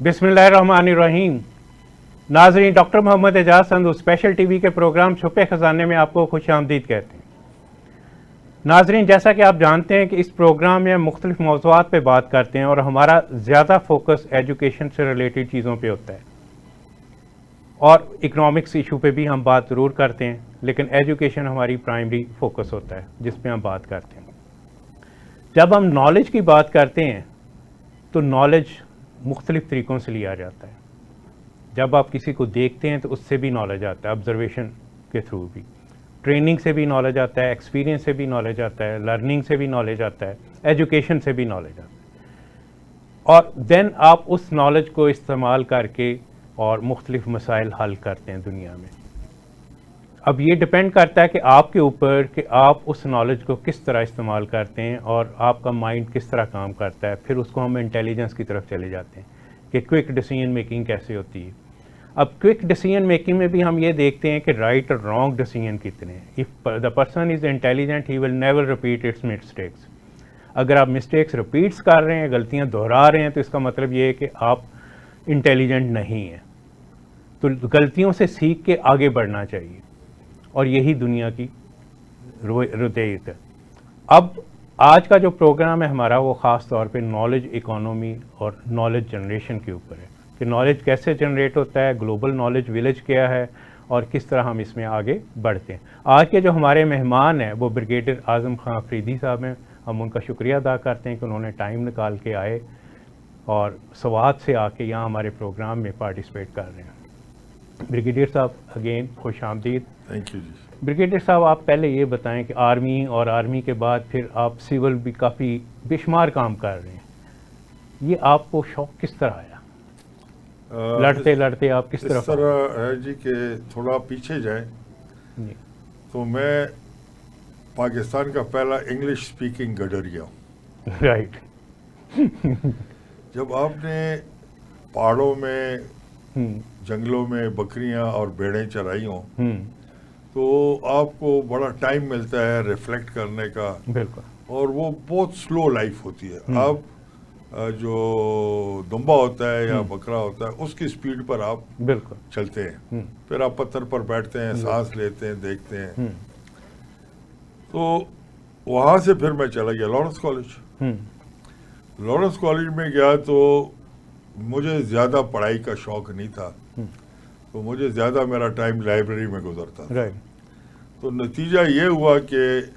बिस्मिल्लाहिर्रहमानिर्रहीम। नाज़रीन, doctor Mohammad Ejaz Sandhu special TV के प्रोग्राम छुपे खजाने में आपको खुश आमदीद कहते हैं। नाज़रीन, जैसा कि आप जानते हैं कि इस प्रोग्राम में हम मुख्तलिफ मौज़ूआत पे बात करते हैं और हमारा ज़्यादा फोकस एजुकेशन से रिलेटेड चीज़ों पे होता है और इकनॉमिक्स इशू पे भी हम बात ज़रूर करते हैं, लेकिन एजुकेशन हमारी प्राइमरी फोकस होता है जिस पे हम बात करते हैं। जब हम नॉलेज की बात करते हैं तो नॉलेज मुख्तलिफ तरीक़ों से लिया जाता है। जब आप किसी को देखते हैं तो उससे भी नॉलेज आता है, ऑब्जर्वेशन के थ्रू भी, ट्रेनिंग से भी नॉलेज आता है, एक्सपीरियंस से भी नॉलेज आता है, लर्निंग से भी नॉलेज आता है, एजुकेशन से भी नॉलेज आता है। और देन आप उस नॉलेज को इस्तेमाल करके और मुख्तलिफ मसाइल हल करते हैं दुनिया में। अब ये डिपेंड करता है कि आपके ऊपर कि आप उस नॉलेज को किस तरह इस्तेमाल करते हैं और आपका माइंड किस तरह काम करता है। फिर उसको हम इंटेलिजेंस की तरफ चले जाते हैं कि क्विक डिसीजन मेकिंग कैसे होती है। अब क्विक डिसीजन मेकिंग में भी हम ये देखते हैं कि राइट और रॉन्ग डिसीजन कितने हैं। If the person is intelligent he will never repeat it's mistakes. अगर आप मिस्टेक्स रिपीट्स कर रहे हैं, गलतियाँ दोहरा रहे हैं, तो इसका मतलब ये है कि आप इंटेलिजेंट नहीं हैं। तो गलतियों से सीख के आगे बढ़ना चाहिए और यही दुनिया की रुतैयत है। अब आज का जो प्रोग्राम है हमारा वो ख़ास तौर पे नॉलेज इकोनॉमी और नॉलेज जनरेशन के ऊपर है कि नॉलेज कैसे जनरेट होता है, ग्लोबल नॉलेज विलेज क्या है और किस तरह हम इसमें आगे बढ़ते हैं। आज के जो हमारे मेहमान हैं वो ब्रिगेडियर आज़म खां अफरीदी साहब हैं। हम उनका शुक्रिया अदा करते हैं कि उन्होंने टाइम निकाल के आए और स्वात से आके यहाँ हमारे प्रोग्राम में पार्टिसिपेट कर रहे हैं। ब्रिगेडियर साहब अगेन खुश आमदीद। Thank you ji. ब्रिगेडियर साहब, आप पहले ये बताएं कि आर्मी और आर्मी के बाद फिर आप सिविल भी काफ़ी बेशुमार काम कर रहे हैं, ये आपको शौक किस तरह आया? लड़ते लड़ते आप किस तरह? इस तरह है जी कि थोड़ा पीछे जाए तो मैं पाकिस्तान का पहला इंग्लिश स्पीकिंग गडरिया हूँ। राइट। जब आपने पहाड़ों में जंगलों में बकरियां और भेड़ें चराई हों तो आपको बड़ा टाइम मिलता है रिफ्लेक्ट करने का। बिल्कुल। और वो बहुत स्लो लाइफ होती है। आप जो दुम्बा होता है या बकरा होता है उसकी स्पीड पर आप बिल्कुल चलते हैं। फिर आप पत्थर पर बैठते हैं, सांस लेते हैं, देखते हैं। तो वहाँ से फिर मैं चला गया लॉरेंस कॉलेज। लॉरेंस कॉलेज में गया तो मुझे ज़्यादा पढ़ाई का शौक नहीं था, तो मुझे ज़्यादा मेरा टाइम लाइब्रेरी में गुजरता था। तो नतीजा ये हुआ कि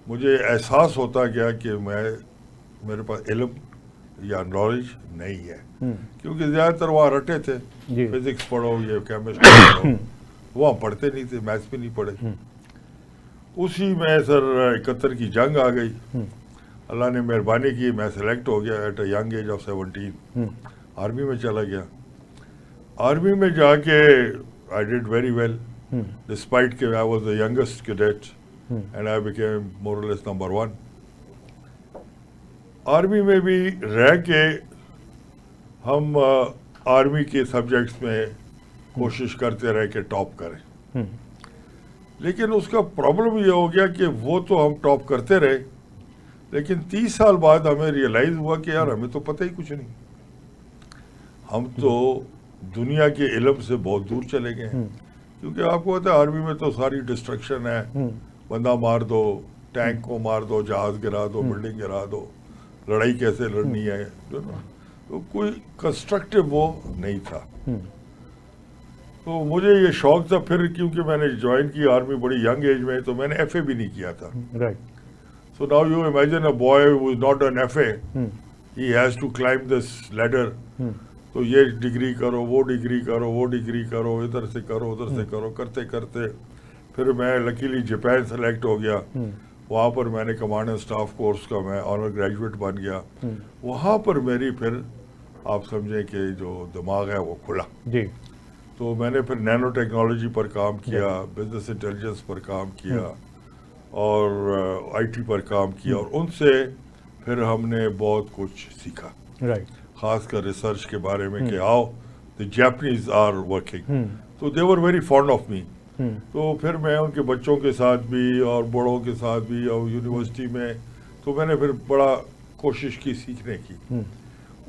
मुझे एहसास होता गया कि मेरे पास इल्म या नॉलेज नहीं है, क्योंकि ज़्यादातर वहाँ रटे थे, फिज़िक्स पढ़ो, ये केमिस्ट्री पढ़ो, वहाँ पढ़ते नहीं थे, मैथ्स भी नहीं पढ़े। उसी में सर 71 की जंग आ गई। अल्लाह ने मेहरबानी की, मैं सेलेक्ट हो गया at a young age of 17। Army में चला गया। आर्मी में जाके I did very well despite के I was the youngest cadet and I became more और लेस नंबर 1। आर्मी में भी रह के हम आर्मी के सब्जेक्ट्स में कोशिश करते रहे कि टॉप करें, लेकिन उसका प्रॉब्लम ये हो गया कि वो तो हम टॉप करते रहे, लेकिन 30 साल बाद हमें रियलाइज़ हुआ कि यार हमें तो पता ही कुछ नहीं, हम तो दुनिया के इल्म से बहुत दूर चले गए हैं। क्योंकि आपको पता है आर्मी में तो सारी डिस्ट्रक्शन है, बंदा मार दो, टैंक को मार दो, जहाज गिरा दो, बिल्डिंग गिरा दो, लड़ाई कैसे लड़नी है, तो कोई कंस्ट्रक्टिव वो नहीं था। तो मुझे ये शौक था फिर, क्योंकि मैंने ज्वाइन की आर्मी बड़ी यंग एज में, तो मैंने FA भी नहीं किया था। So now you imagine a boy who is not an FA, he has to climb this ladder. तो ये डिग्री करो, वो डिग्री करो, वो डिग्री करो, इधर से करो, उधर से करो, करते करते फिर मैं लकीली जापान सेलेक्ट हो गया। वहाँ पर मैंने कमांड एंड स्टाफ कोर्स का मैं ऑनर ग्रेजुएट बन गया। वहाँ पर मेरी फिर आप समझें कि जो दिमाग है वो खुला जी। तो मैंने फिर नैनो टेक्नोलॉजी पर काम किया, बिजनेस इंटेलिजेंस पर काम किया और IT पर काम किया, और उनसे फिर हमने बहुत कुछ सीखा। खासकर रिसर्च के बारे में कि how the Japanese are working, तो they were very fond of me. तो फिर मैं उनके बच्चों के साथ भी और बड़ों के साथ भी और यूनिवर्सिटी में, तो मैंने फिर बड़ा कोशिश की सीखने की।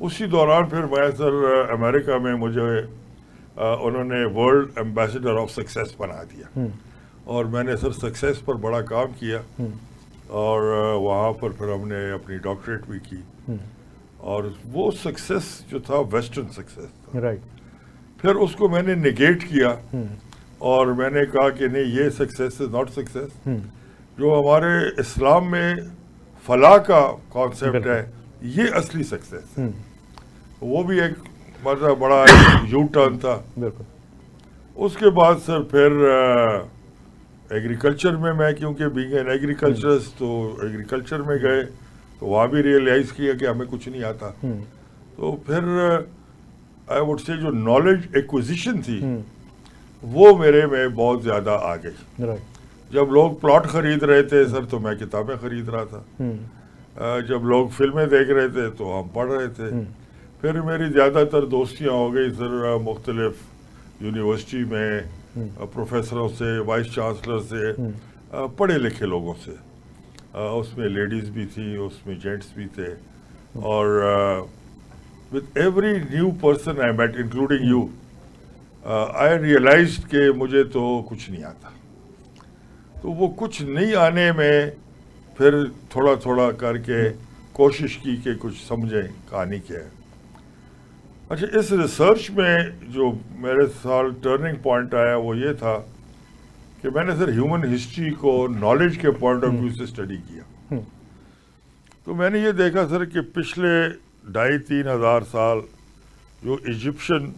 उसी दौरान फिर मैं सर अमेरिका में मुझे उन्होंने वर्ल्ड एम्बेसडर ऑफ सक्सेस बना दिया और मैंने सर सक्सेस पर बड़ा काम किया और वहाँ पर फिर हमने अपनी डॉक्टरेट भी की और वो सक्सेस जो था वेस्टर्न सक्सेस था। राइट। फिर उसको मैंने निगेट किया और मैंने कहा कि नहीं, ये सक्सेस इज नॉट सक्सेस। जो हमारे इस्लाम में फलाह का कॉन्सेप्ट है, ये असली सक्सेस है। वो भी एक मतलब बड़ा यू टर्न था। बिल्कुल। उसके बाद सर फिर एग्रीकल्चर में मैं, क्योंकि बीइंग एन एग्रीकल्चरस्ट, तो एग्रीकल्चर में गए तो वहाँ भी रियलाइज किया कि हमें कुछ नहीं आता। तो फिर आई वुड से जो नॉलेज एक्विजिशन थी वो मेरे में बहुत ज़्यादा आ गई। राइट। जब लोग प्लॉट खरीद रहे थे सर तो मैं किताबें खरीद रहा था। जब लोग फिल्में देख रहे थे तो हम पढ़ रहे थे। फिर मेरी ज़्यादातर दोस्तियाँ हो गई सर मुख्तलिफ यूनिवर्सिटी में प्रोफेसरों से, वाइस चांसलर से, पढ़े लिखे लोगों से। उसमें लेडीज़ भी थी, उसमें जेंट्स भी थे और with every new person I met including you, I realised कि मुझे तो कुछ नहीं आता। तो वो कुछ नहीं आने में फिर थोड़ा थोड़ा करके कोशिश की कि कुछ समझें कहानी क्या है। अच्छा, इस रिसर्च में जो मेरे साथ टर्निंग पॉइंट आया वो ये था कि मैंने सर ह्यूमन हिस्ट्री को नॉलेज के पॉइंट ऑफ व्यू से स्टडी किया। तो मैंने ये देखा सर कि पिछले 2,500-3 हज़ार साल जो इजिप्शियन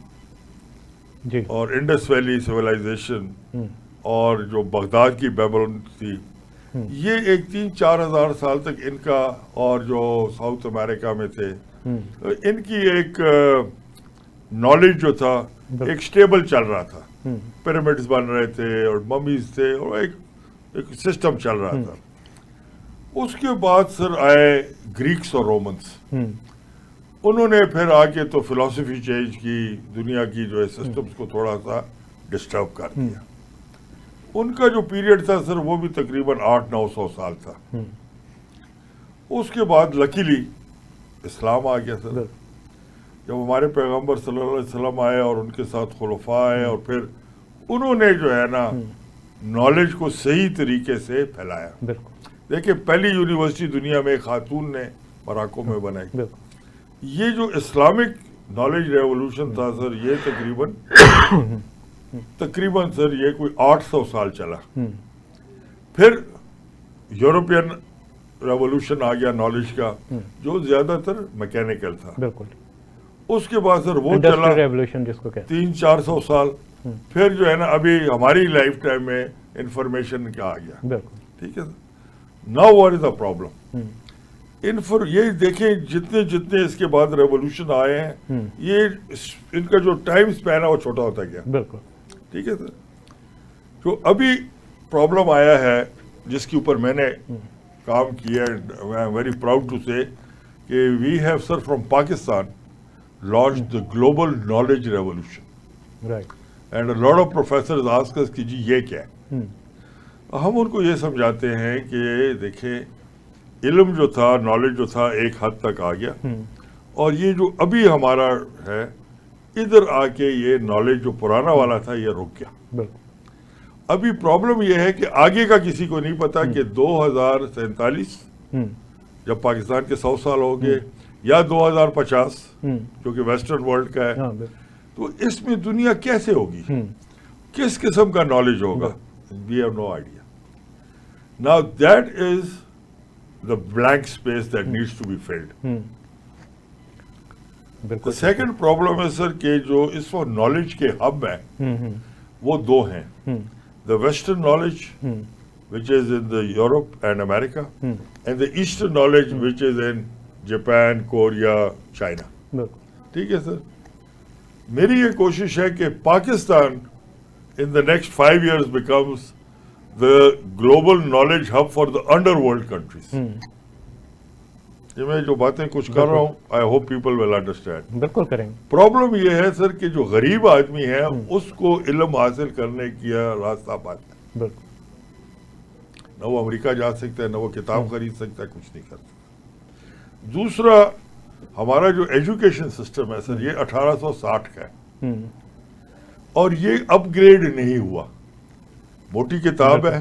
और इंडस वैली सिविलाइजेशन और जो बगदाद की बेबीलोन थी, ये एक 3-4 हज़ार साल तक इनका, और जो साउथ अमेरिका में थे, इनकी एक नॉलेज जो था एक स्टेबल चल रहा था। पिरामिड्स बन रहे थे और ममीज थे और एक सिस्टम चल रहा था। उसके बाद सर आए ग्रीक्स और रोमन्स। उन्होंने फिर आके तो फिलॉसफी चेंज की, दुनिया की जो है सिस्टम्स को थोड़ा सा डिस्टर्ब कर दिया। उनका जो पीरियड था सर वो भी तकरीबन 800-900 साल था। उसके बाद लकीली इस्लाम आ गया सर। जब हमारे पैगंबर सल्लल्लाहु अलैहि वसल्लम आए और उनके साथ खुलफा आए और फिर उन्होंने जो है ना नॉलेज को सही तरीके से फैलाया। देखिए, पहली यूनिवर्सिटी दुनिया में खातून ने मोरक्को में बनाई। ये जो इस्लामिक नॉलेज रेवोल्यूशन था सर, ये तकरीबन सर ये कोई 800 साल चला। फिर यूरोपियन रेवोल्यूशन आ गया नॉलेज का, जो ज्यादातर मैकेनिकल था। उसके बाद सर वो चला रेवोल्यूशन जिसको कहते हैं 300-400 साल। फिर जो है ना अभी हमारी लाइफ टाइम में इंफॉर्मेशन क्या आ गया। ठीक है, now what is the problem? ये देखें, जितने जितने इसके बाद रेवोल्यूशन आए हैं, ये इनका जो टाइम स्पैन है वो छोटा होता गया। ठीक है सर। तो अभी प्रॉब्लम आया है जिसके ऊपर मैंने काम किया, I am very proud to say कि we have sir from Pakistan launched the global knowledge revolution. Right. And a lot of professors ask us कि जी ये क्या है? हम उनको ये समझाते हैं कि देखें, इल्म जो था, नॉलेज जो था, एक हद तक आ गया और ये जो अभी हमारा है, इधर आके ये नॉलेज जो पुराना वाला था ये रुक गया। अभी प्रॉब्लम ये है कि आगे का किसी को नहीं पता कि 2047 जब पाकिस्तान के 100 साल हो गए या 2050 जो कि वेस्टर्न वर्ल्ड का है, तो इसमें दुनिया कैसे होगी, किस किस्म का नॉलेज होगा? We have no idea. Now that is the blank space that needs to be filled. The second problem है सर कि जो इस वक्त नॉलेज के हब हैं वो दो हैं, the western knowledge which is in the Europe and America, and the Eastern knowledge which is in Japan, Korea, China. ठीक है सर। मेरी ये कोशिश है कि Pakistan in the next 5 years becomes the global knowledge hub for the underworld countries। ये मैं जो बातें कुछ कर रहा हूँ, I hope people will understand. बिल्कुल करेंगे। प्रॉब्लम ये है सर कि जो गरीब आदमी है उसको इल्म हासिल करने की रास्ता पाता है। न वो अमेरिका जा सकता है, न वो किताब खरीद सकता है, कुछ नहीं कर सकता। दूसरा, हमारा जो एजुकेशन सिस्टम है सर, ये 1860 का है और ये अपग्रेड नहीं हुआ। मोटी किताब है,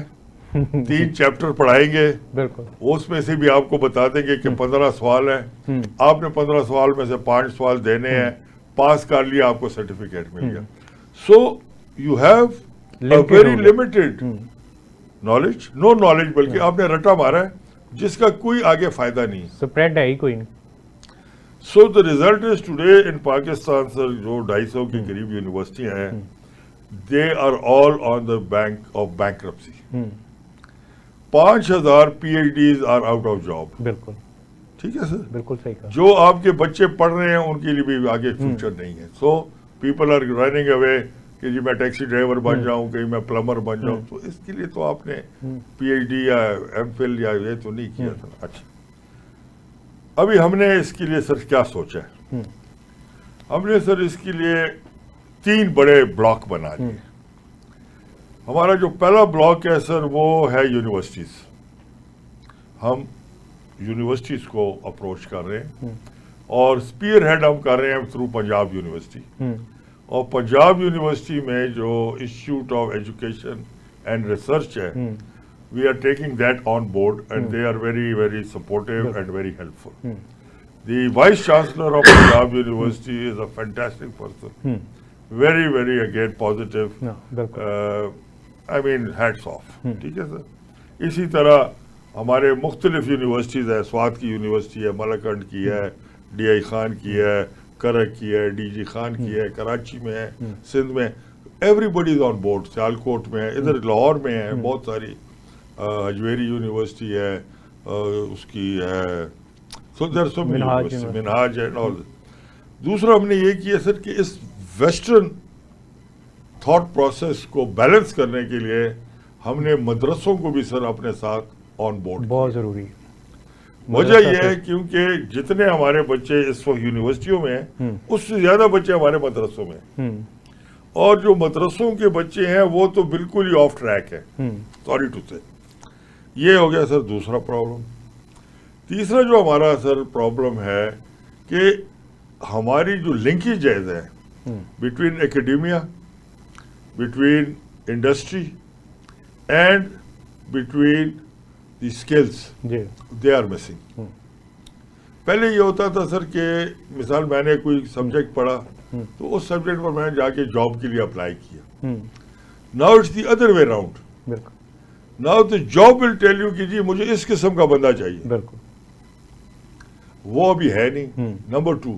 3 चैप्टर पढ़ाएंगे, बिल्कुल, उसमें से भी आपको बता देंगे कि 15 सवाल हैं, आपने 15 सवाल में से 5 सवाल देने हैं, पास कर लिया, आपको सर्टिफिकेट मिल गया। So you have a very limited knowledge, no knowledge, बल्कि आपने रटा मारा है जिसका कोई आगे फायदा नहीं। स्प्रेड है ही कोई नहीं। So the result is today in Pakistan sir, जो 250 के करीब यूनिवर्सिटियां हैं, they are all on the bank of bankruptcy. 5000 PhDs are out of job. बिल्कुल ठीक है सर, बिल्कुल सही कहा। जो आपके बच्चे पढ़ रहे हैं उनके लिए भी आगे फ्यूचर नहीं है। So people are running away कि जी मैं टैक्सी ड्राइवर बन जाऊं, कहीं मैं प्लम्बर बन जाऊं। तो इसके लिए तो आपने PhD या MPhil या ये तो नहीं किया था। अच्छा, अभी हमने इसके लिए सर क्या सोचा है? हमने सर इसके लिए 3 बड़े ब्लॉक बना लिए। हमारा जो पहला ब्लॉक है सर, वो है यूनिवर्सिटीज। हम यूनिवर्सिटीज को अप्रोच कर रहे हैं और स्पीयर हेड हम कर रहे हैं थ्रू पंजाब यूनिवर्सिटी। और पंजाब यूनिवर्सिटी में जो institute of education and research है, we are taking that on board and they are very very supportive and very helpful. The vice chancellor of Punjab university is a fantastic person, very very again positive, I mean hats off. ठीक है sir. इसी तरह हमारे मुख्तलिफ universities है, स्वात की university है, मलकंड की है, DI खान की है, करक की है, DG खान की है, कराची में है, सिंध में, everybody is on board. Sialkot में है, इधर लाहौर में है, बहुत सारी, अजमेरी यूनिवर्सिटी है, उसकी है, so there so many university, Minhaj है ऑल। दूसरा हमने ये किया सर कि इस वेस्टर्न थॉट प्रोसेस को बैलेंस करने के लिए हमने मदरसों को भी सर अपने साथ ऑन बोर्ड। बहुत जरूरी। वजह यह है क्योंकि जितने हमारे बच्चे इस वक्त यूनिवर्सिटियों में हैं, उससे ज्यादा बच्चे हमारे मदरसों में, और जो मदरसों के बच्चे हैं वो तो बिल्कुल ही ऑफ ट्रैक है, सॉरी टू से। ये हो गया सर दूसरा प्रॉब्लम। तीसरा जो हमारा सर प्रॉब्लम है कि हमारी जो लिंकेजेज है between academia, between industry and between the skills, they are missing. पहले ये होता था सर कि मिसाल मैंने कोई सब्जेक्ट पढ़ा तो उस सब्जेक्ट पर मैंने जाके जॉब के लिए अप्लाई किया। Now it's the other way round. Now the job will tell you कि जी मुझे इस किस्म का बंदा चाहिए। वो अभी है नहीं। नंबर 2,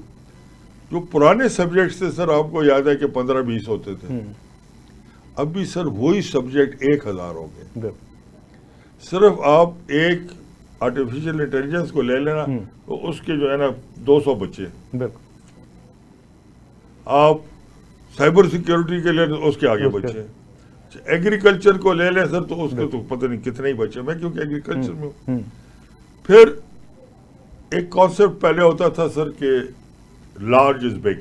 जो पुराने सब्जेक्ट थे सर, आपको याद है कि 15-20 होते थे, अभी सर वही सब्जेक्ट 1000 हो गए। सिर्फ आप एक आर्टिफिशियल इंटेलिजेंस को ले लेना तो उसके जो है ना 200 बच्चे, आप साइबर सिक्योरिटी के लिए उसके आगे बच्चे, एग्रीकल्चर को ले लें सर तो उसके तो पता नहीं कितने ही बच्चे, मैं क्योंकि एग्रीकल्चर में हूँ। फिर एक कॉन्सेप्ट पहले होता था सर कि large is big,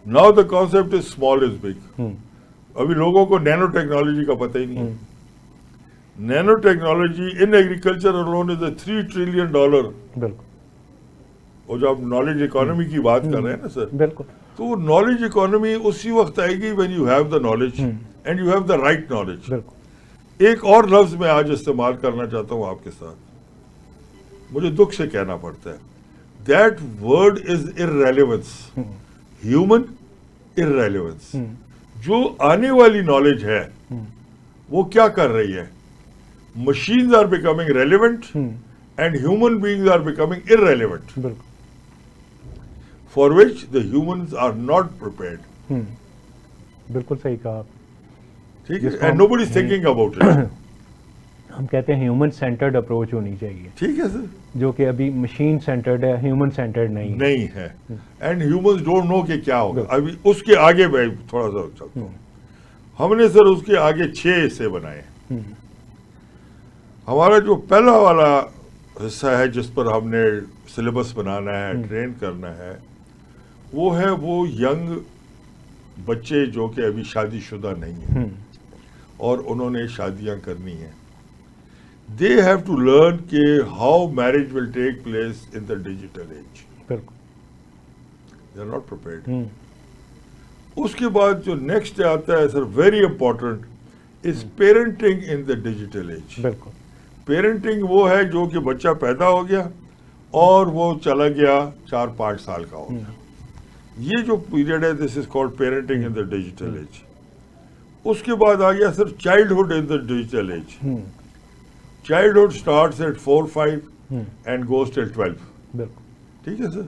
now the concept is small is big. अभी लोगों को नैनो टेक्नोलॉजी का पता ही नहीं है। Nano technology in agriculture alone is $3 trillion. और जब आप नॉलेज इकोनॉमी की बात कर रहे हैं ना सर, तो वो नॉलेज इकोनॉमी उसी वक्त आएगी when you have the knowledge and you have the right knowledge. एक और लफ्ज मैं आज इस्तेमाल करना चाहता हूं आपके साथ, मुझे दुख से कहना पड़ता है, दैट वर्ड इज इररेलेवेंस, ह्यूमन इररेलेवेंस। जो आने वाली नॉलेज है वो क्या कर रही है? Machines are becoming relevant and human beings are becoming irrelevant, for which the humans are not prepared. बिल्कुल सही कहा आप। ठीक है, and nobody is thinking about it. हम कहते हैं ह्यूमन सेंटर्ड अप्रोच होनी चाहिए। ठीक है सर, जो कि अभी मशीन सेंटर्ड है, ह्यूमन सेंटर्ड नहीं है। एंड ह्यूमंस डोंट नो कि क्या होगा। अभी उसके आगे मैं थोड़ा सा चलता हूँ। हमने सर उसके आगे 6 हिस्से बनाए। हमारा जो पहला वाला हिस्सा है जिस पर हमने सिलेबस बनाना है, ट्रेन करना है, वो है वो यंग बच्चे जो कि अभी शादीशुदा नहीं है और उन्होंने शादियां करनी है। दे हैव टू लर्न के how marriage will take place in the digital age. बिल्कुल। They are not prepared. उसके बाद जो नेक्स्ट आता है sir, very important is parenting in the digital age. बिल्कुल। पेरेंटिंग वो है जो कि बच्चा पैदा हो गया और वो चला गया 4-5 साल का हो गया, ये जो पीरियड है this is called parenting in the digital as. उसके बाद आ गया sir childhood in the digital as. Childhood starts at 4-5 and goes till 12। बिल्कुल। ठीक है सर।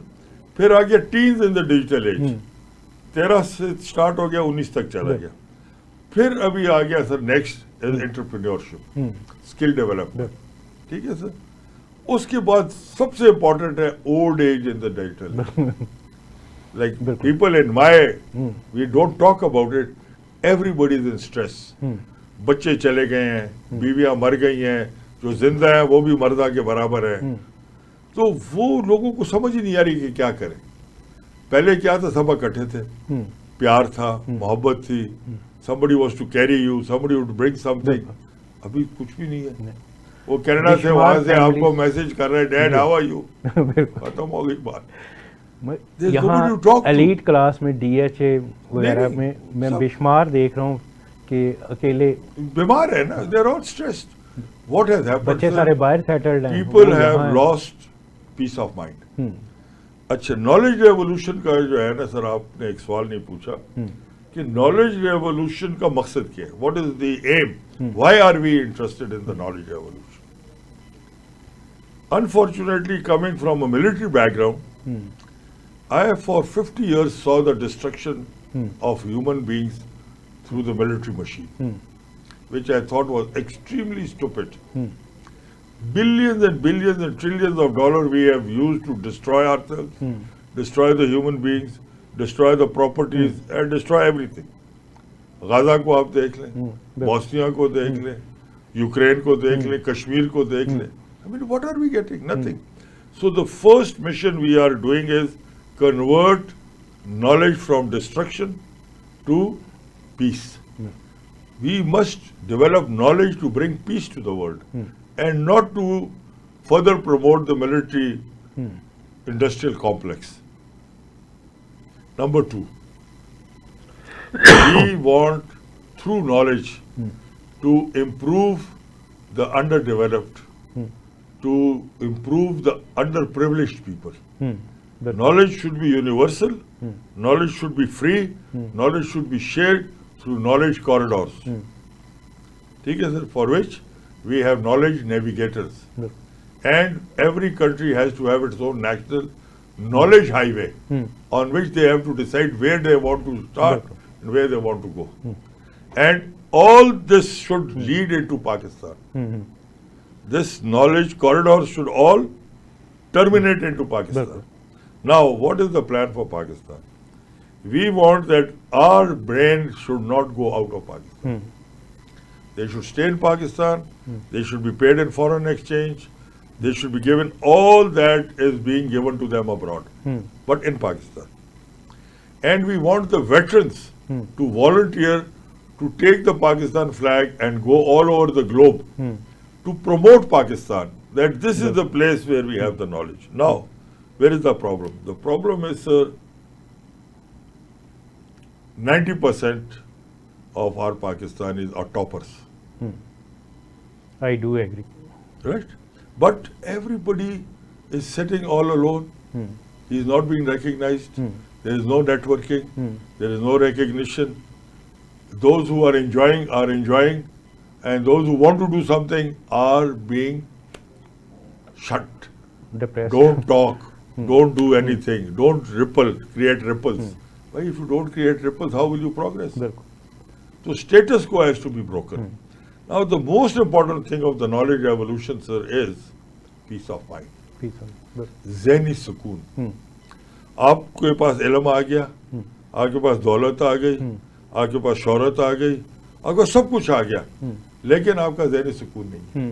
फिर आ गया teens in the digital as, 13 से स्टार्ट हो गया, 19 तक चला गया। फिर अभी आ गया sir next entrepreneurship, skill development. ठीक है सर। उसके बाद सबसे इंपॉर्टेंट है old age in the digital. Like people in my, we don't talk about it, everybody is in stress. बच्चे चले गए हैं, बीवियां मर गई हैं, जो जिंदा है वो भी मर्दा के बराबर है। तो वो लोगों को समझ ही नहीं आ रही कि क्या करें। पहले क्या था, सब इकट्ठे थे, प्यार था, मोहब्बत थी, somebody was to carry you, somebody would bring something। अभी कुछ भी नहीं है। वो कनाडा से वहां से आपको मैसेज कर रहे हैं, डैड हाउ आर यू, खत्म हो गई बात। यहाँ एलीट क्लास में DHA वगैरह में मैं बेशुमार देख रहा हूँ कि अकेले बीमार है ना, they are all stressed. What has happened, बच्चे सारे बाहर सेटल्ड हैं, people have lost peace of mind. अच्छा, नॉलेज रेवोल्यूशन का जो है ना सर, आपने एक सवाल नहीं पूछा कि नॉलेज रेवोल्यूशन का मकसद क्या है, what is the aim, why are we interested in the knowledge revolution. Unfortunately, coming from a military background, I for 50 years saw the destruction of human beings through the military machine, which I thought was extremely stupid. Billions and billions and trillions of dollars we have used to destroy ourselves, destroy the human beings, destroy the properties and destroy everything. Gaza को आप देख लें, Bosnia को देख लें, Ukraine को देख लें, कश्मीर को देख लें। I mean, what are we getting? Nothing. So the first mission we are doing is convert knowledge from destruction to peace. We must develop knowledge to bring peace to the world and not to further promote the military industrial complex. Number 2, we want through knowledge to improve the underdeveloped, to improve the underprivileged people. Knowledge should be universal, knowledge should be free, knowledge should be shared through knowledge corridors. ठीक है sir, for which we have knowledge navigators. And every country has to have its own national knowledge highway on which they have to decide where they want to start and where they want to go. And all this should lead into Pakistan. This knowledge corridors should all terminate into Pakistan. Now, what is the plan for Pakistan? We want that our brain should not go out of Pakistan. They should stay in Pakistan. They should be paid in foreign exchange. They should be given all that is being given to them abroad, but in Pakistan. And we want the veterans to volunteer to take the Pakistan flag and go all over the globe to promote Pakistan, that this is the place where we have the knowledge. Now, where is the problem? The problem is, sir, 90% of our Pakistanis are toppers. I do agree. Right? But everybody is sitting all alone. He is not being recognized. There is no networking. There is no recognition. Those who are enjoying, and those who want to do something are being shut. Depressed. Don't talk. Don't do anything. Don't create ripples. Why, if you don't create ripples, how will you progress? So status quo has to be broken. Now, the most important thing of the knowledge revolution, sir, is peace of mind. Peace of mind. ज़हनी सुकून। आपके पास इल्म आ गया, आपके पास दौलत आ गई, आपके पास शोहरत आ गई, आपके पास सब कुछ आ गया, लेकिन आपका ज़हनी सुकून नहीं है।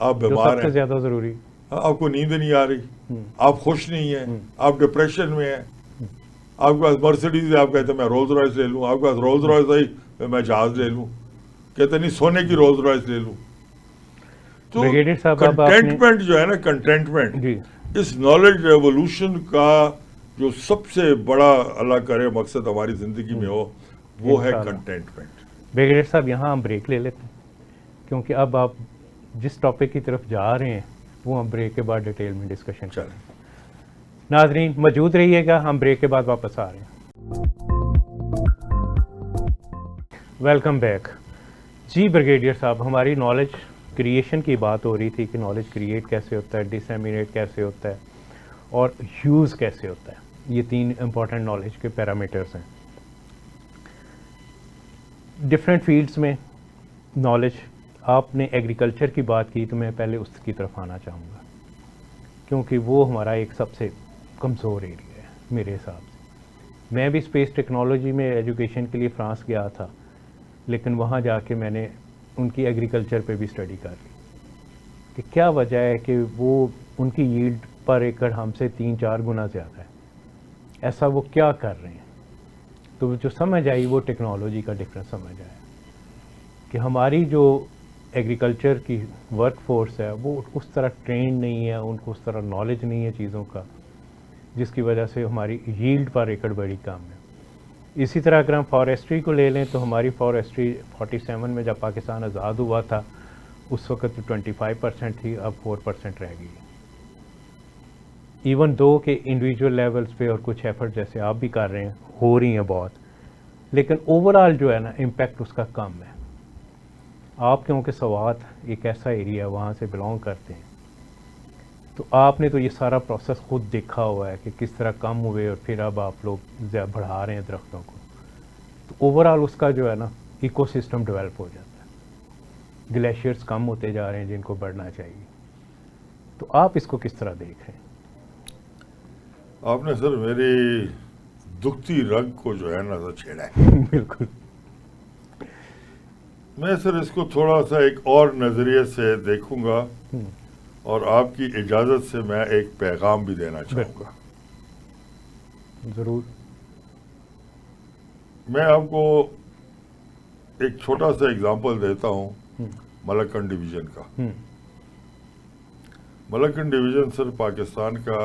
आप बीमार हैं, ज्यादा जरूरी, आपको नींद नहीं आ रही, आप खुश नहीं हैं, आप डिप्रेशन में हैं। आपके पास मर्सिडीज है, आप कहते हैं मैं रोल्स रॉयस ले लूँ, आपके पास रोल्स रॉयस आई मैं जहाज ले लूँ, कहते नहीं सोने की रोल्स रॉयस ले लूँ। तो कंटेंटमेंट जो है ना, कंटेंटमेंट, इस नॉलेज रेवोल्यूशन का जो सबसे बड़ा अल्लाह करे मकसद हमारी ज़िंदगी में हो, वो है इंशाल्लाह। कंटेंटमेंट। ब्रिगेडियर साहब, यहाँ हम ब्रेक ले लेते हैं, क्योंकि अब आप जिस टॉपिक की तरफ जा रहे हैं वो हम ब्रेक के बाद डिटेल में डिस्कशन करें। नाजरीन मौजूद रहिएगा, हम ब्रेक के बाद वापस आ रहे हैं। Welcome back. जी ब्रिगेडियर साहब, हमारी नॉलेज क्रिएशन की बात हो रही थी कि नॉलेज क्रिएट कैसे होता है, डिसएमिनेट कैसे होता है और यूज़ कैसे होता है। ये 3 इंपॉर्टेंट नॉलेज के पैरामीटर्स हैं। डिफरेंट फील्ड्स में नॉलेज, आपने एग्रीकल्चर की बात की तो मैं पहले उसकी तरफ आना चाहूँगा, क्योंकि वो हमारा एक सबसे कमज़ोर एरिया है मेरे हिसाब से। मैं भी स्पेस टेक्नोलॉजी में एजुकेशन के लिए फ्रांस गया था, लेकिन वहाँ जाके मैंने उनकी एग्रीकल्चर पे भी स्टडी कर ली कि क्या वजह है कि वो उनकी यील्ड पर एकड़ हमसे 3-4 गुना ज़्यादा है। ऐसा वो क्या कर रहे हैं? तो जो समझ आई वो टेक्नोलॉजी का डिफरेंस समझ आया कि हमारी जो एग्रीकल्चर की वर्क फोर्स है वो उस तरह ट्रेन नहीं है, उनको उस तरह नॉलेज नहीं है चीज़ों का, जिसकी वजह से हमारी यील्ड पर एकड़ बड़ी कम है। इसी तरह अगर हम फॉरेस्ट्री को ले लें तो हमारी फॉरेस्ट्री 47 में जब पाकिस्तान आज़ाद हुआ था उस वक्त 25% थी, अब 4% रह गई। इवन दो के इंडिविजुअल लेवल्स पे और कुछ एफर्ट जैसे आप भी कर रहे हैं हो रही हैं बहुत, लेकिन ओवरऑल जो है ना इम्पैक्ट उसका कम है। आप क्योंकि सवात एक ऐसा एरिया वहाँ से बिलोंग करते हैं, तो आपने तो ये सारा प्रोसेस खुद देखा हुआ है कि किस तरह कम हुए और फिर अब आप लोग बढ़ा रहे हैं दरख्तों को। तो ओवरऑल उसका जो है ना इकोसिस्टम डेवलप हो जाता है, ग्लेशियर्स कम होते जा रहे हैं जिनको बढ़ना चाहिए। तो आप इसको किस तरह देख रहे हैं? आपने सर मेरी दुखती रग को जो है ना तो छेड़ा है। बिल्कुल। मैं सर इसको थोड़ा सा एक और नज़रिए से देखूंगा और आपकी इजाज़त से मैं एक पैगाम भी देना चाहूँगा। ज़रूर। मैं आपको एक छोटा सा एग्जांपल देता हूँ मलक्कन डिवीज़न का। मलक्कन डिवीज़न सर पाकिस्तान का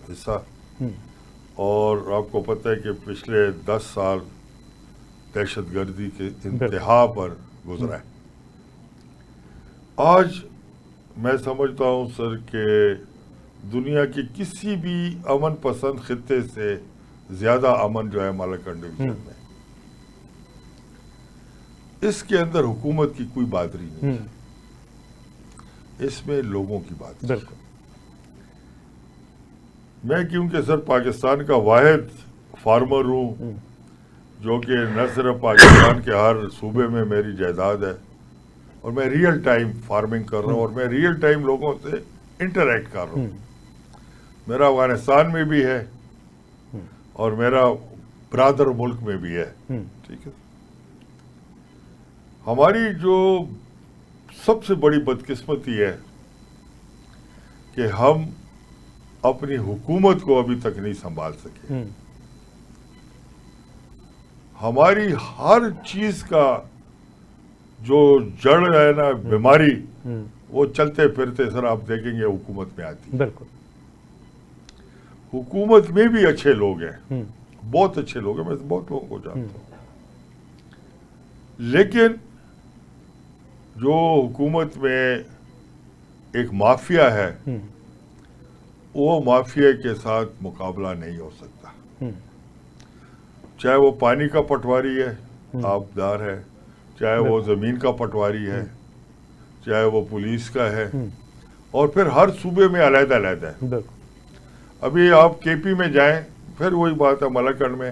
हिस्सा, और आपको पता है कि पिछले 10 साल दहशतगर्दी के इंतहा पर गुजरा है। आज मैं समझता हूँ सर कि दुनिया के किसी भी अमन पसंद खित्ते से ज़्यादा अमन जो है मलक्कन डिवीज़न में, इसके अंदर हुकूमत की कोई बादरी नहीं है, इसमें लोगों की बात है। मैं क्योंकि सर पाकिस्तान का वाहिद फार्मर हूँ जो कि न सिर्फ पाकिस्तान के हर सूबे में मेरी जायदाद है, और मैं रियल टाइम फार्मिंग कर रहा हूँ और मैं रियल टाइम लोगों से इंटरेक्ट कर रहा हूँ। मेरा अफगानिस्तान में भी है और मेरा ब्रादर मुल्क में भी है। ठीक है, हमारी जो सबसे बड़ी बदकिस्मती है कि हम अपनी हुकूमत को अभी तक नहीं संभाल सके। हमारी हर चीज का जो जड़ है ना बीमारी, वो चलते फिरते सर आप देखेंगे हुकूमत में आती है। बिल्कुल। हुकूमत में भी अच्छे लोग हैं, बहुत अच्छे लोग हैं, मैं बहुत लोगों को जानता हूँ, लेकिन जो हुकूमत में एक माफिया है, वो माफिया के साथ मुकाबला नहीं हो सकता। चाहे वो पानी का पटवारी है, आबदार है, चाहे वो जमीन का पटवारी है, चाहे वो पुलिस का है, और फिर हर सूबे में अलग-अलग है। अभी आप केपी में जाएं, फिर वही बात है मलक्कन में,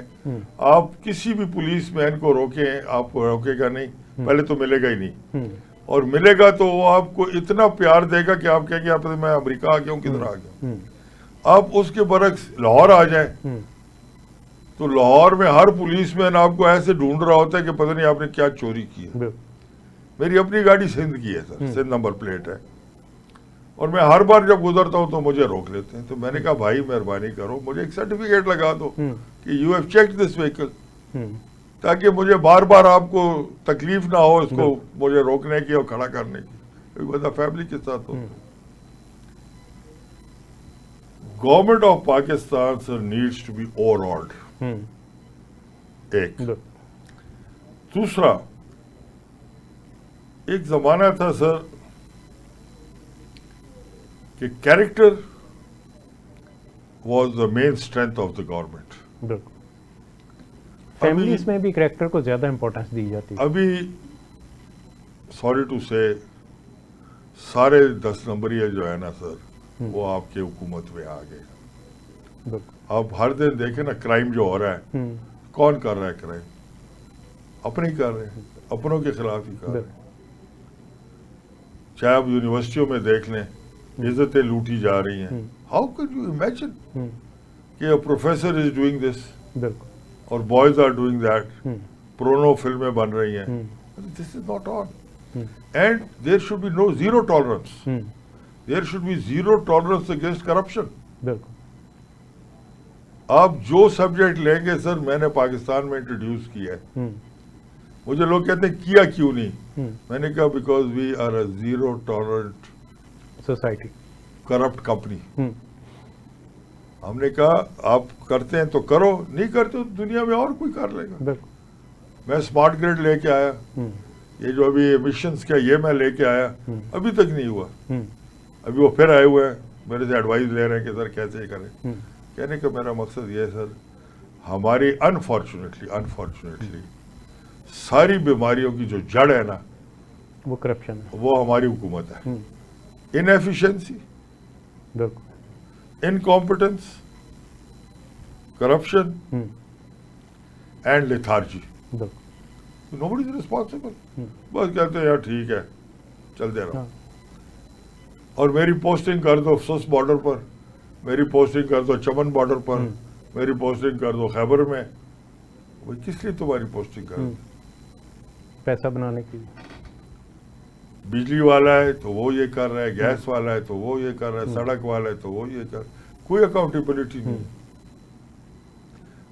आप किसी भी पुलिस मैन को रोकें, आपको रोकेगा नहीं, पहले तो मिलेगा ही नहीं, और मिलेगा तो वो आपको इतना प्यार देगा कि आप कहेंगे आप मैं अमेरिका आ गया हूँ, किधर आ गया। आप उसके बरक्स लाहौर आ जाए तो लाहौर में हर पुलिसमैन आपको ऐसे ढूंढ रहा होता है कि पता नहीं आपने क्या चोरी की है। मेरी अपनी गाड़ी सिंध की है सर, सिंध नंबर प्लेट है, और मैं हर बार जब गुजरता हूँ तो मुझे रोक लेते हैं। तो मैंने कहा भाई मेहरबानी करो, मुझे एक सर्टिफिकेट लगा दो कि you have checked this vehicle, ताकि मुझे बार बार आपको तकलीफ ना हो इसको मुझे रोकने की और खड़ा करने की। एक बंदा फैमिली के साथ हो। Government of Pakistan sir needs to be overhauled, एक। Good. दूसरा, एक जमाना था सर कि character was the main strength of the government. बिल्कुल। फैमिलीज में भी कैरेक्टर को ज्यादा इंपॉर्टेंस दी जाती है। अभी सॉरी टू से सारे 10 नंबरिया जो है ना सर, वो आपके हुकूमत में आ गए। बिल्कुल। आप हर दिन देखें ना क्राइम जो हो रहा है, कौन कर रहा है क्राइम? अपने ही कर रहे हैं, अपनों के खिलाफ ही कर रहे हैं। चाहे आप यूनिवर्सिटियों में देख लें, इज्जतें लूटी जा रही हैं। हाउ कैन यू इमेजिन कि a professor is doing this बिल्कुल। और boys are doing that, porno फिल्में बन रही हैं। This is not on, and there should be no zero tolerance, there should be zero tolerance against corruption. बिल्कुल। आप जो सब्जेक्ट लेंगे सर, मैंने पाकिस्तान में इंट्रोड्यूस किया है। मुझे लोग कहते हैं किया क्यों नहीं? मैंने कहा because we are a zero tolerant society, corrupt company. हमने कहा आप करते हैं तो करो, नहीं करते तो दुनिया में और कोई कर लेगा। बिल्कुल। मैं स्मार्ट ग्रिड लेके आया, ये जो अभी एमिशंस का ये मैं लेके आया, अभी तक नहीं हुआ। अभी वो फिर आए हुए हैं, मेरे से एडवाइस ले रहे हैं कि सर कैसे करें। कहने का मेरा मकसद ये है सर, हमारी अनफॉर्चुनेटली सारी बीमारियों की जो जड़ है ना, वो करप्शन है, वो हमारी हुकूमत है। इनएफिशिएंसी, बिल्कुल, इनकॉम्पिटेंस, करप्शन एंड लेथार्जी। बिल्कुल। Nobody is responsible. बस कहते हैं यार ठीक है, चलते रहो। और मेरी पोस्टिंग कर दो सुस बॉर्डर पर, मेरी पोस्टिंग कर दो चमन बॉर्डर पर, मेरी पोस्टिंग कर दो खैबर में। भाई किस लिए तुम्हारी पोस्टिंग कर दो? पैसा बनाने के लिए। बिजली वाला है तो वो ये कर रहा है, गैस वाला है तो वो ये कर रहा है, सड़क वाला है तो वो ये कर, कोई अकाउंटेबिलिटी नहीं है।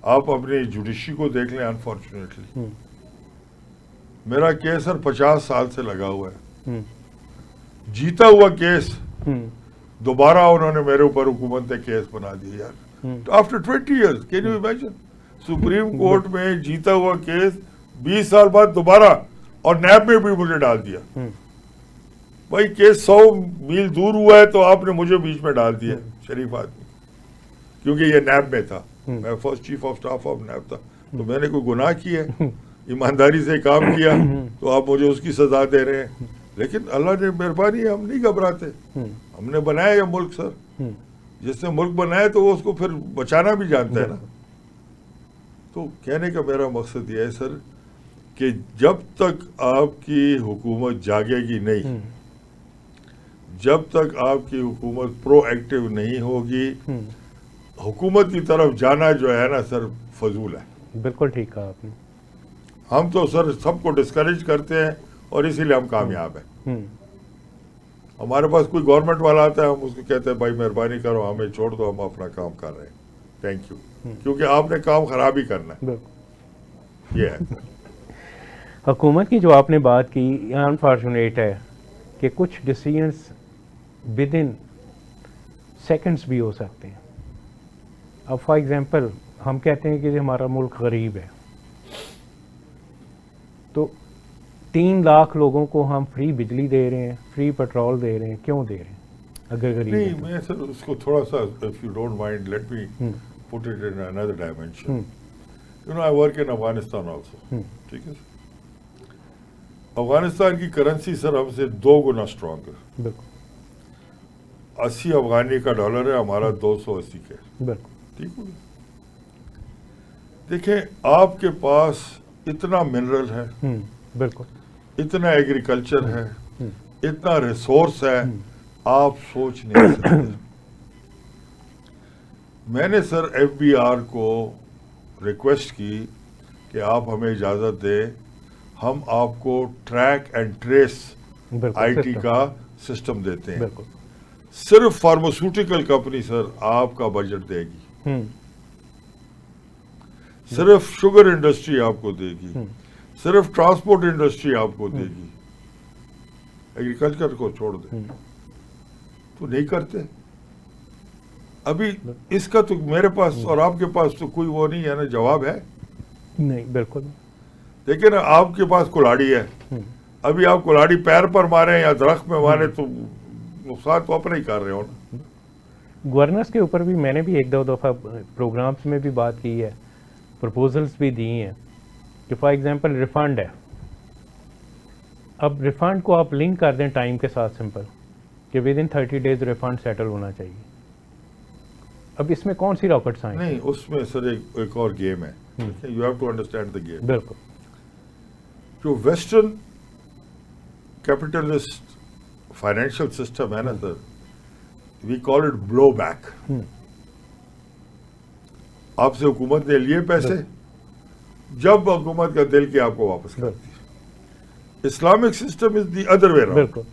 आप अपनी जुडिशरी को देख लें। अनफॉर्चुनेटली मेरा केस सर 50 साल से लगा हुआ है, जीता हुआ केस दोबारा उन्होंने मेरे ऊपर हुकूमत ने केस बना दिया यार। After 20 years, can you imagine? Supreme court में जीता हुआ केस 20 साल बाद दोबारा, और नैब में भी मुझे डाल दिया। भाई केस 100 मील दूर हुआ है तो आपने मुझे बीच में डाल दिया, शरीफ आदमी, क्योंकि ये नैब में था। मैं first chief of staff of NAB था, तो मैंने कोई गुनाह किया, ईमानदारी से काम किया, तो आप मुझे उसकी सजा दे रहे हैं। लेकिन अल्लाह ने मेहरबानी है, हम नहीं घबराते। हमने बनाया ये मुल्क सर, जिसने मुल्क बनाया तो वो उसको फिर बचाना भी जानता है ना। तो कहने का मेरा मकसद ये है सर कि जब तक आपकी हुकूमत जागेगी नहीं, जब तक आपकी हुकूमत प्रोएक्टिव नहीं होगी, हुकूमत की तरफ जाना जो है ना सर फजूल है। बिल्कुल ठीक कहा आपने। हम तो सर सबको डिस्करेज करते हैं और इसीलिए हम कामयाब हैं। हमारे पास कोई गवर्नमेंट वाला आता है, हम उसको कहते हैं भाई मेहरबानी करो हमें छोड़ दो, हम अपना काम कर रहे हैं, थैंक यू, क्योंकि आपने काम खराब ही करना है। ये है हुकूमत की जो आपने बात की, अनफॉर्चुनेट है कि कुछ डिसीजंस विद इन सेकेंड्स भी हो सकते हैं। अब फॉर एग्जांपल हम कहते हैं कि हमारा मुल्क गरीब है, तो 3 लाख लोगों को हम फ्री बिजली दे रहे हैं, फ्री पेट्रोल दे रहे हैं, क्यों दे रहे हैं अगर गरीब नहीं? है तो? मैं सर उसको थोड़ा सा, if you don't mind, let me put it in another dimension. You know I work in Afghanistan also, ठीक है? अफगानिस्तान की करेंसी सर हमसे 2 गुना स्ट्रॉन्ग है। बिल्कुल। 80 अफगानी का डॉलर है, हमारा 280 का। बिल्कुल ठीक है। देखें आपके पास इतना मिनरल है, बिल्कुल, इतना एग्रीकल्चर है, इतना रिसोर्स है, आप सोच नहीं सकते। मैंने सर FBR को रिक्वेस्ट की कि आप हमें इजाज़त दें, हम आपको ट्रैक एंड ट्रेस IT का सिस्टम देते हैं। बिल्कुल। सिर्फ फार्मास्यूटिकल कंपनी सर आपका बजट देगी, सिर्फ शुगर इंडस्ट्री आपको देगी, सिर्फ ट्रांसपोर्ट इंडस्ट्री आपको देगी, एग्रीकल्चर को छोड़ दे। तो नहीं करते। अभी इसका तो मेरे पास और आपके पास तो कोई वो नहीं है ना, जवाब है नहीं, बिल्कुल। देखिए ना, आपके पास कुल्हाड़ी है, अभी आप कुल्हाड़ी पैर पर मारे या दरख्त में मारे तो नुकसान तो अपने ही कर रहे हो ना। गवर्नेंस के ऊपर भी मैंने भी एक दो दफ़ा प्रोग्राम्स में भी बात की है, प्रपोजल्स भी दी हैं कि फॉर एग्जांपल रिफंड है, अब रिफंड को आप लिंक कर दें टाइम के साथ, सिंपल कि with in 30 days refund settle होना चाहिए। अब इसमें कौन सी रॉकेट साइंस? नहीं, उसमें सर एक और गेम है, you have to understand the game. बिल्कुल। जो वेस्टर्न कैपिटलिस्ट फाइनेंशियल सिस्टम है ना sir, we call it blow back. आपसे हुकूमत ने लिए पैसे, जब हुकूमत का दिल किया आपको वापस कर दिया। Islamic system is the other way around. बिल्कुल।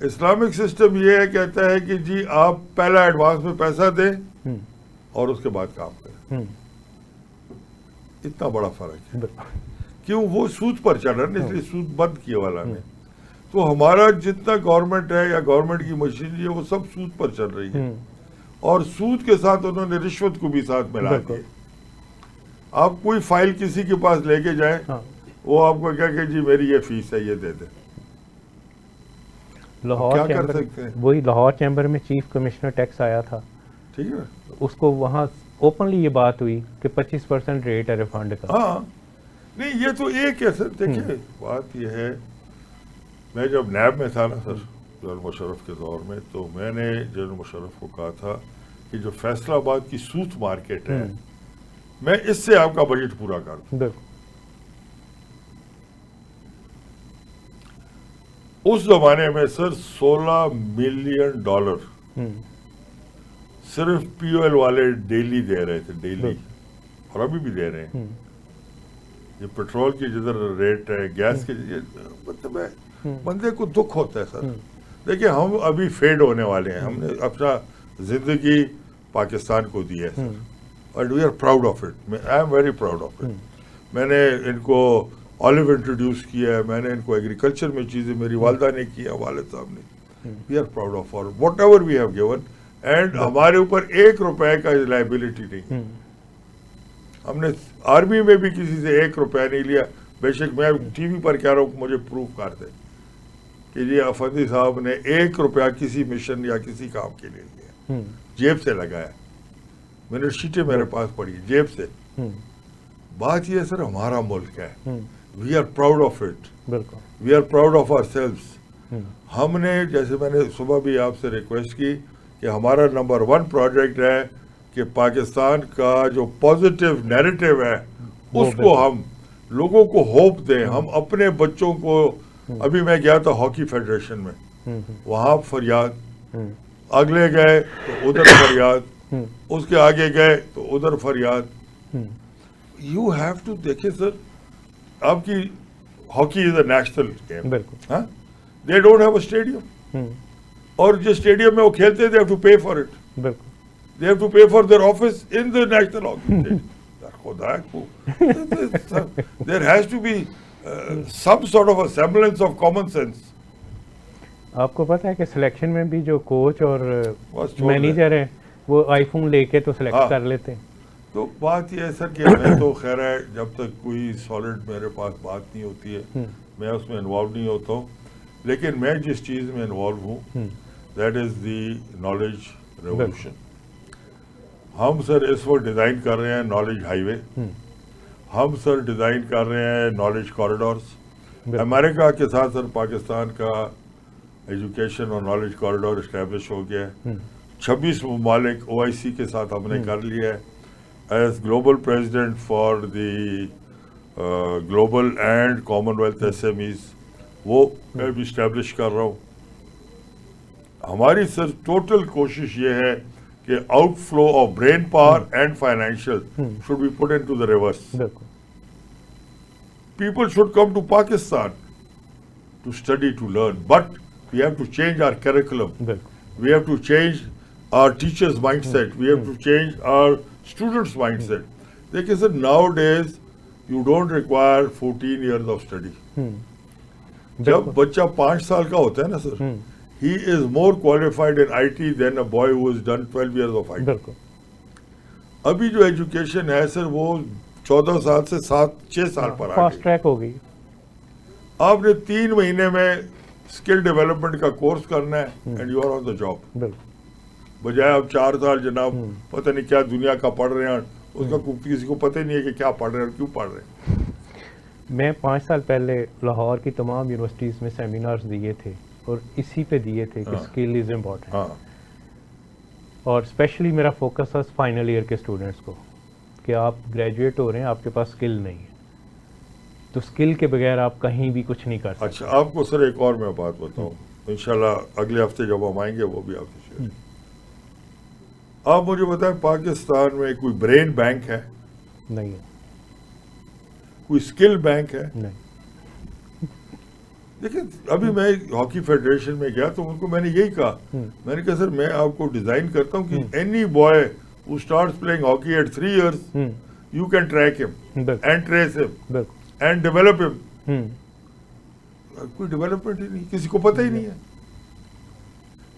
इस्लामिक सिस्टम ये है, कहता है कि जी आप पहला एडवांस में पैसा दें और उसके बाद काम करें। इतना बड़ा फर्क है। क्यों? वो सूद पर चल रहा है ना, इसलिए सूद बंद किया वाला ने। तो हमारा जितना गवर्नमेंट है या गवर्नमेंट की मशीनरी है वो सब सूद पर चल रही है, और सूद के साथ उन्होंने रिश्वत को भी साथ मिला दिया। आप कोई फाइल किसी के पास लेके जाए, वो आपको क्या कि जी मेरी ये फीस है, ये दे दे। लाहौर क्या कर चैम्बर, सकते हैं? वही लाहौर चैम्बर में चीफ कमिश्नर टैक्स आया था, ठीक है, उसको वहाँ ओपनली ये बात हुई कि 25% रेट है रिफंड का। हाँ, नहीं ये तो एक है सर। देखिए बात ये है, मैं जब नैब में था ना सर, जनरल मुशर्रफ के दौर में, तो मैंने जनरल मुशर्रफ को कहा था कि जो फैसलाबाद की सूत मार्केट है, मैं इससे आपका बजट पूरा कर दूं। उस जमाने में सर $16 मिलियन सिर्फ पीओएल वाले डेली दे रहे थे, डेली, और अभी भी दे रहे हैं। ये पेट्रोल की जिधर रेट है, गैस की, मतलब है बंदे को दुख होता है सर। देखिए हम अभी फेड होने वाले हैं, हमने अपना जिंदगी पाकिस्तान को दी है सर, और we are proud of it. I am very proud of it. मैंने इनको ऑलिव इंट्रोड्यूस किया है, मैंने इनको एग्रीकल्चर में चीज़ें मेरी वालदा ने की है, वालिद साहब ने। वी आर प्राउड ऑफ और whatever we have given, and हमारे ऊपर ₹1 का लाइबिलिटी नहीं। हमने आर्मी में भी किसी से ₹1 नहीं लिया। बेशक मैं टीवी पर कह रहा हूँ, मुझे प्रूफ कर दे कि ये अफंदी साहब ने ₹1 किसी मिशन या किसी काम के लिए लिया, जेब से लगाया। मैंने शीटें मेरे पास पड़ी, जेब से। बात ये सर, हमारा मुल्क है, we are proud of it, we are proud of ourselves. हमने, जैसे मैंने सुबह भी आपसे रिक्वेस्ट की कि हमारा नंबर 1 प्रोजेक्ट है कि पाकिस्तान का जो पॉजिटिव नैरेटिव है उसको हम लोगों को होप दें। हम अपने बच्चों को, अभी मैं गया था हॉकी फेडरेशन में, वहाँ फरियाद, अगले गए तो उधर फरियाद, उसके आगे गए तो उधर फरियाद। यू हैव टू, देखिए सर, आपकी hockey is a national game, they don't have a stadium, और जो स्टेडियम में वो खेलते दे हैव टू पे for it, they have to pay for their office in the national hockey stadium. There has to be some sort of a semblance of common sense. आपको पता है कि सिलेक्शन में भी जो कोच और मैनेजर है वो आईफोन लेके तो सिलेक्ट कर लेते हैं। तो बात ये है सर कि मैं तो खैर है, जब तक कोई सॉलिड मेरे पास बात नहीं होती है मैं उसमें इन्वॉल्व नहीं होता हूँ, लेकिन मैं जिस चीज़ में इन्वॉल्व हूँ that is the knowledge revolution. हम सर इस वक्त डिज़ाइन कर रहे हैं नॉलेज हाईवे, हम सर डिज़ाइन कर रहे हैं नॉलेज कॉरिडोर्स। अमेरिका के साथ सर पाकिस्तान का एजुकेशन और नॉलेज कॉरिडोर इस्टेब्लिश हो गया है। 26 ममालिक OIC के साथ हमने कर लिया है। As global president for the global and commonwealth SMEs, वो मैं भी इस्टेब्लिश कर रहा हूँ। हमारी सर टोटल कोशिश ये है कि outflow of brain power and financial should be put into the reverse. People should come to Pakistan to study, to learn, but we have to change our curriculum. We have to change our teachers' mindset. We have to change our students' mindset. देखिए sir, nowadays you don't require 14 years of study. जब बच्चा 5 साल का होता है ना sir, he is more qualified in IT than a boy who has done 12 years of IT. बिल्कुल अभी जो एजुकेशन है सर वो 14 साल से 6 साल पर आ फास्ट गई। ट्रैक हो गई। आपने 3 महीने में स्किल डेवलपमेंट का कोर्स करना है and you are on the job, बिल्कुल बजाय आप 4 साल जनाब पता नहीं क्या दुनिया का पढ़ रहे हैं, उसका किसी को पता ही नहीं है कि क्या पढ़ रहे हैं और क्यों पढ़ रहे हैं। मैं 5 साल पहले लाहौर की तमाम यूनिवर्सिटीज़ में सेमिनार्स दिए थे और इसी पे दिए थे कि हाँ। स्किल इज़ इम्पॉर्टेंट, हाँ और स्पेशली मेरा फोकस था फाइनल ईयर के स्टूडेंट्स को कि आप ग्रेजुएट हो रहे हैं, आपके पास स्किल नहीं है, तो स्किल के बगैर आप कहीं भी कुछ नहीं कर सकते। अच्छा, आपको सर एक और मैं बात बताऊं, इंशाल्लाह अगले हफ्ते जब हम आएंगे वो भी आपसे शेयर। आप मुझे बताएं पाकिस्तान में कोई ब्रेन बैंक है, नहीं है, कोई स्किल बैंक है? नहीं, देखिए अभी मैं हॉकी फेडरेशन में गया तो उनको मैंने यही कहा, मैंने कहा सर मैं आपको डिजाइन करता हूँ कि any boy who starts playing hockey at 3 years you can track him बिल्कुल एंड ट्रेस हिम बिल्कुल एंड डेवलप हिम। कोई डेवलपमेंट ही नहीं, किसी को पता ही नहीं है।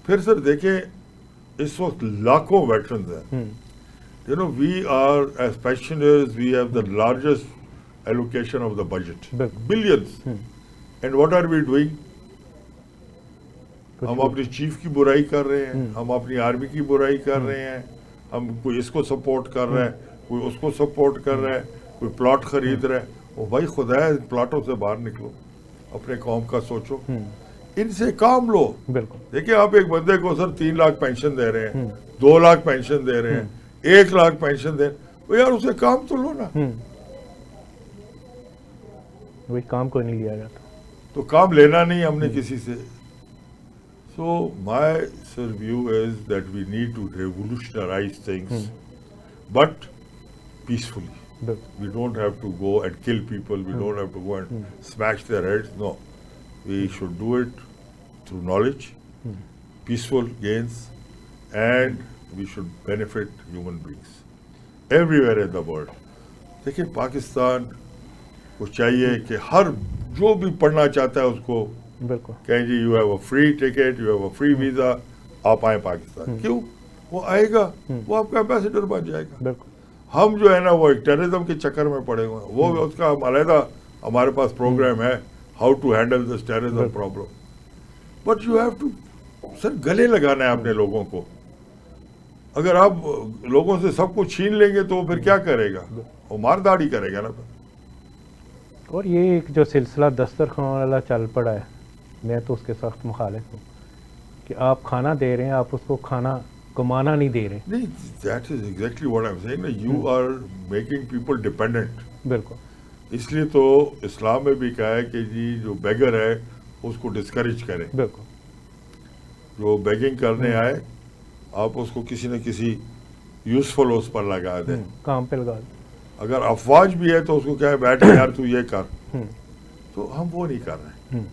फिर सर देखें इस वक्त लाखों वेटरन्स हैं, you know we are as pensioners we have the largest allocation of the budget, बिल्कुल। Billions, and what are we doing? हम अपने चीफ की बुराई कर रहे हैं, हम अपनी आर्मी की बुराई कर रहे हैं, हम कोई इसको सपोर्ट कर रहा है, कोई उसको सपोर्ट कर रहा है, कोई प्लॉट खरीद रहा है। ओ भाई खुदा है, प्लॉटों से बाहर निकलो, अपने कौम का सोचो, इनसे काम लो। बिल्कुल देखिए आप एक बंदे को सर 3 लाख पेंशन दे रहे हैं, 2 लाख पेंशन दे रहे हैं, 1 लाख पेंशन दे, तो यार उसे काम तो लो ना। वही काम को नहीं लिया जाता। तो काम लेना नहीं हमने किसी से। So my sir view is that we need to revolutionize things, but peacefully. बिल्कुल We don't have to go and kill people. We don't have to go and smash their heads. No, we should do it through knowledge, peaceful gains, and we should benefit human beings everywhere in the world. देखिए पाकिस्तान को चाहिए कि हर जो भी पढ़ना चाहता है उसको बिल्कुल कहें जी you have a free ticket, you have a free visa, आप आए पाकिस्तान। क्यों? वो आएगा, वो आपका एम्बेसडर बन जाएगा। बिल्कुल हम जो है ना वो एक टेररिज्म के चक्कर में पड़े हुए हैं, वो उसका अलहदा हमारे पास प्रोग्राम है, how to handle this terrorism problem. But you have to sir गले लगाना है अपने लोगों को। अगर आप लोगों से सब कुछ छीन लेंगे तो वो फिर क्या करेगा? वो मारदाड़ी करेगा ना फिर। और ये एक जो सिलसिला दस्तरखान वाला चल पड़ा है, मैं तो उसके सख्त मुखालिफ हूँ कि आप खाना दे रहे हैं, आप उसको खाना कमाना नहीं दे रहे। नहीं, that is exactly what I am saying ना, you are making people dependent. बिल्कुल इसलिए तो इस्लाम में भी कहा है कि जी जो बेगर है उसको डिस्करेज करें। बिल्कुल जो बेगिंग करने आए आप उसको किसी न किसी यूजफुल उस पर लगा दें। काम पे लगा दो। अगर अफवाज भी है तो उसको क्या है, बैठ यार तू ये कर, तो हम वो नहीं कर रहे।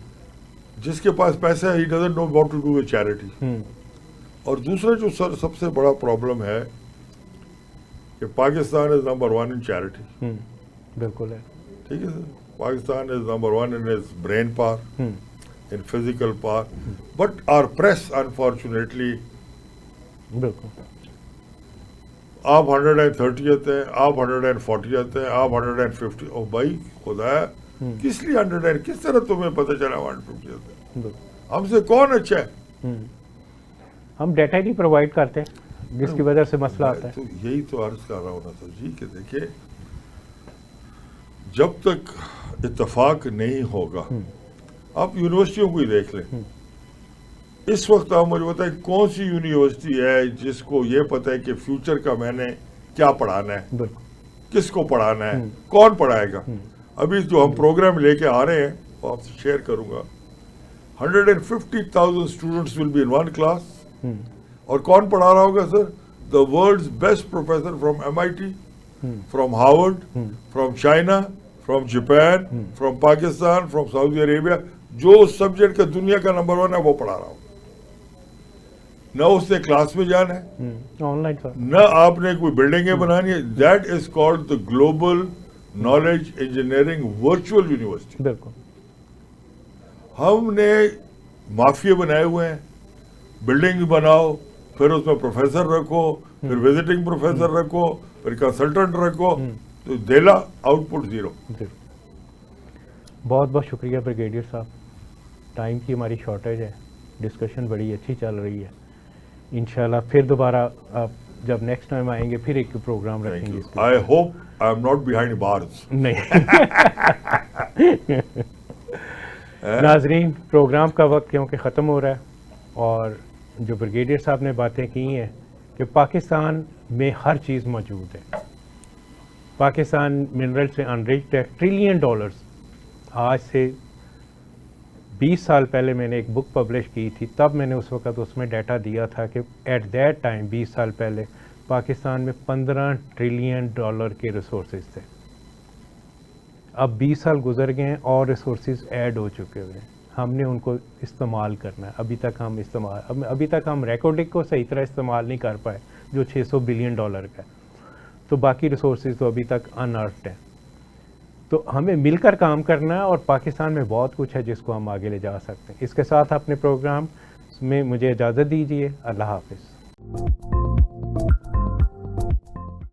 जिसके पास पैसा है, he doesn't know what to do with charity. और दूसरा जो सर सबसे बड़ा प्रॉब्लम है कि Pakistan is number 1 in charity. बिल्कुल है, ठीक है sir, Pakistan is number 1 in is brain power, in physical power, but our press unfortunately बिल्कुल आप 130th हैं, आप 140th हैं, आप 150। ओ भाई खुदा किस लिए 100 किस तरह तुम्हें पता चला 150th है? हमसे कौन अच्छा है? हम डेटा ही नहीं प्रोवाइड करते, जिसकी वजह से मसला आता है। तो यही तो अर्ज कर रहा हूँ ना सर जी कि देखिए जब तक इत्तेफाक नहीं होगा, आप यूनिवर्सिटियों को ही देख लें। इस वक्त आप मुझे बताएं कौन सी यूनिवर्सिटी है जिसको ये पता है कि फ्यूचर का मैंने क्या पढ़ाना है, किसको पढ़ाना है, कौन पढ़ाएगा? अभी जो हम प्रोग्राम लेके आ रहे हैं वो आपसे शेयर करूंगा। 150,000 students will be in one class. और कौन पढ़ा रहा होगा sir? The world's best professor from MIT, from Harvard, from China, from Japan, from Pakistan, from Saudi Arabia. जो सब्जेक्ट का दुनिया का नंबर 1 है वो पढ़ा रहा होगा। न उसने क्लास में जाना है, ऑनलाइन न आपने कोई बिल्डिंगें बनानी है। That is called the global knowledge engineering virtual university. बिल्कुल हमने माफिया बनाए हुए हैं, बिल्डिंग बनाओ, फिर उसमें प्रोफेसर रखो, फिर विजिटिंग प्रोफेसर रखो, फिर कंसल्टेंट रखो, तो देला आउटपुट जीरो। बहुत बहुत शुक्रिया ब्रिगेडियर साहब, टाइम की हमारी शॉर्टेज है, डिस्कशन बड़ी अच्छी चल रही है। इंशाल्लाह फिर दोबारा आप जब नेक्स्ट टाइम आएंगे फिर एक प्रोग्राम रखेंगे इसके I hope I am not behind bars. नहीं। नाजरीन, प्रोग्राम का वक्त क्योंकि ख़त्म हो रहा है और जो ब्रिगेडियर साहब ने बातें की हैं कि पाकिस्तान में हर चीज़ मौजूद है, पाकिस्तान मिनरल से अनरिच्ड है, ट्रिलियन डॉलर्स। आज से 20 साल पहले मैंने एक बुक पब्लिश की थी, तब मैंने उस वक़्त उसमें डाटा दिया था कि एट दैट टाइम 20 साल पहले पाकिस्तान में 15 ट्रिलियन डॉलर के रिसोर्सेज थे। अब 20 साल गुजर गए हैं और रिसोर्सेज ऐड हो चुके हुए हैं, हमने उनको इस्तेमाल करना है। अभी तक हम रिकॉर्डिंग को सही तरह इस्तेमाल नहीं कर पाए जो 600 बिलियन डॉलर का है, तो बाकी रिसोर्सेज तो अभी तक अनअर्थ हैं। तो हमें मिलकर काम करना है और पाकिस्तान में बहुत कुछ है जिसको हम आगे ले जा सकते हैं। इसके साथ अपने प्रोग्राम में मुझे इजाज़त दीजिए। अल्लाह हाफ़िज़।